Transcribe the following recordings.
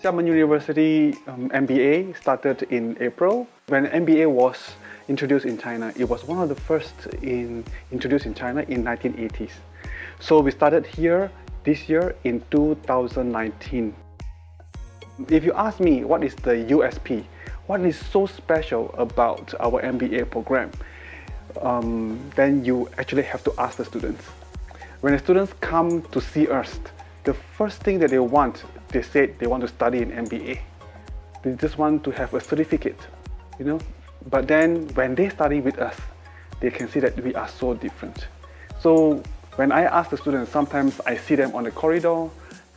Xiamen University MBA started in April. When MBA was introduced in China, it was one of the first introduced in China in 1980s. So we started here this year in 2019. If you ask me what is the USP, what is so special about our MBA program, then you actually have to ask the students. When the students come to see us, the first thing that they said they want to study in MBA. They just want to have a certificate, But then when they study with us, they can see that we are so different. So when I ask the students, sometimes I see them on the corridor,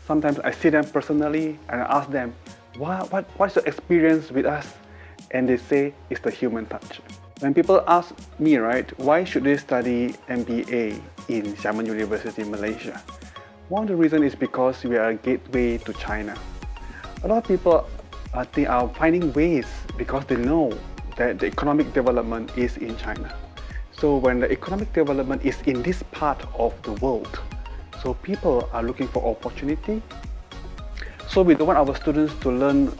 sometimes I see them personally, and I ask them, what's your experience with us? And they say it's the human touch. When people ask me, why should they study MBA in Xiamen University, Malaysia? One of the reasons is because we are a gateway to China. A lot of people are finding ways because they know that the economic development is in China. So when the economic development is in this part of the world, so people are looking for opportunity. So we don't want our students to learn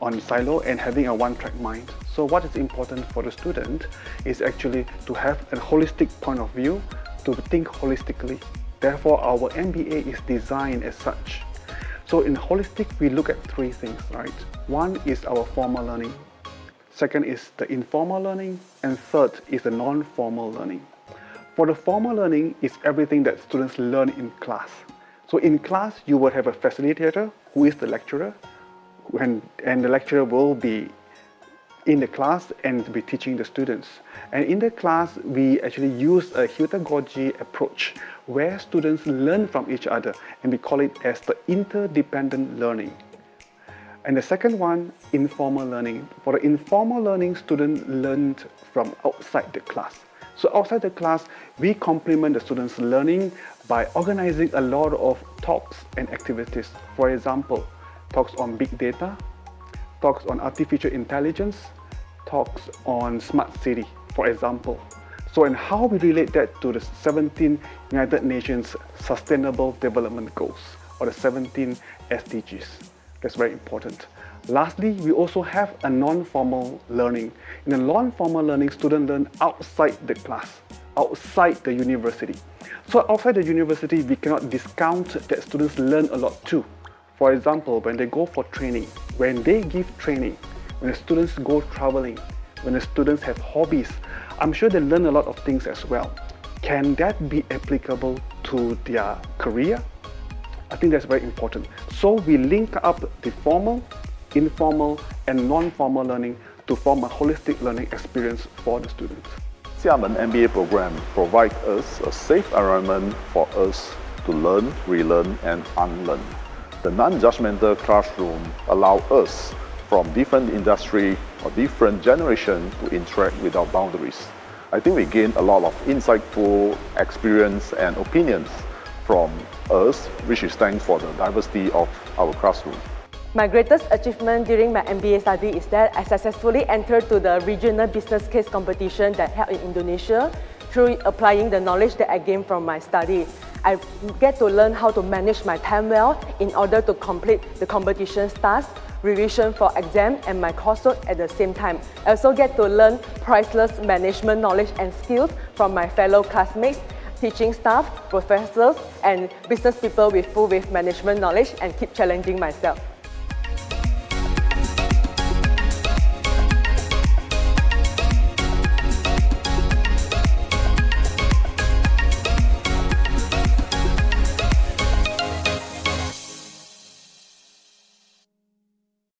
on silo and having a one-track mind. So what is important for the student is actually to have a holistic point of view, to think holistically. Therefore, our MBA is designed as such. So in holistic, we look at three things, One is our formal learning. Second is the informal learning. And third is the non-formal learning. For the formal learning, it's everything that students learn in class. So in class, you will have a facilitator who is the lecturer, and the lecturer will be in the class and be teaching the students. And in the class, we actually use a pedagogy approach where students learn from each other, and we call it as the interdependent learning. And the second one, informal learning. For the informal learning, students learned from outside the class. So outside the class, we complement the students' learning by organizing a lot of talks and activities. For example, talks on big data, talks on artificial intelligence, talks on smart city, for example. So, and how we relate that to the 17 United Nations Sustainable Development Goals, or the 17 SDGs. That's very important. Lastly, we also have a non-formal learning. In a non-formal learning, students learn outside the class, outside the university. So outside the university, we cannot discount that students learn a lot too. For example, when they go for training, when they give training, when the students go traveling, when the students have hobbies, I'm sure they learn a lot of things as well. Can that be applicable to their career? I think that's very important. So we link up the formal, informal, and non-formal learning to form a holistic learning experience for the students. Xiamen MBA program provides us a safe environment for us to learn, relearn, and unlearn. The non-judgmental classroom allows us from different industry or different generation to interact without boundaries. I think we gain a lot of insightful experience and opinions from us, which is thanks for the diversity of our classroom. My greatest achievement during my MBA study is that I successfully entered to the regional business case competition that held in Indonesia through applying the knowledge that I gained from my study. I get to learn how to manage my time well in order to complete the competition's tasks, revision for exam, and my coursework at the same time. I also get to learn priceless management knowledge and skills from my fellow classmates, teaching staff, professors, and business people with management knowledge, and keep challenging myself.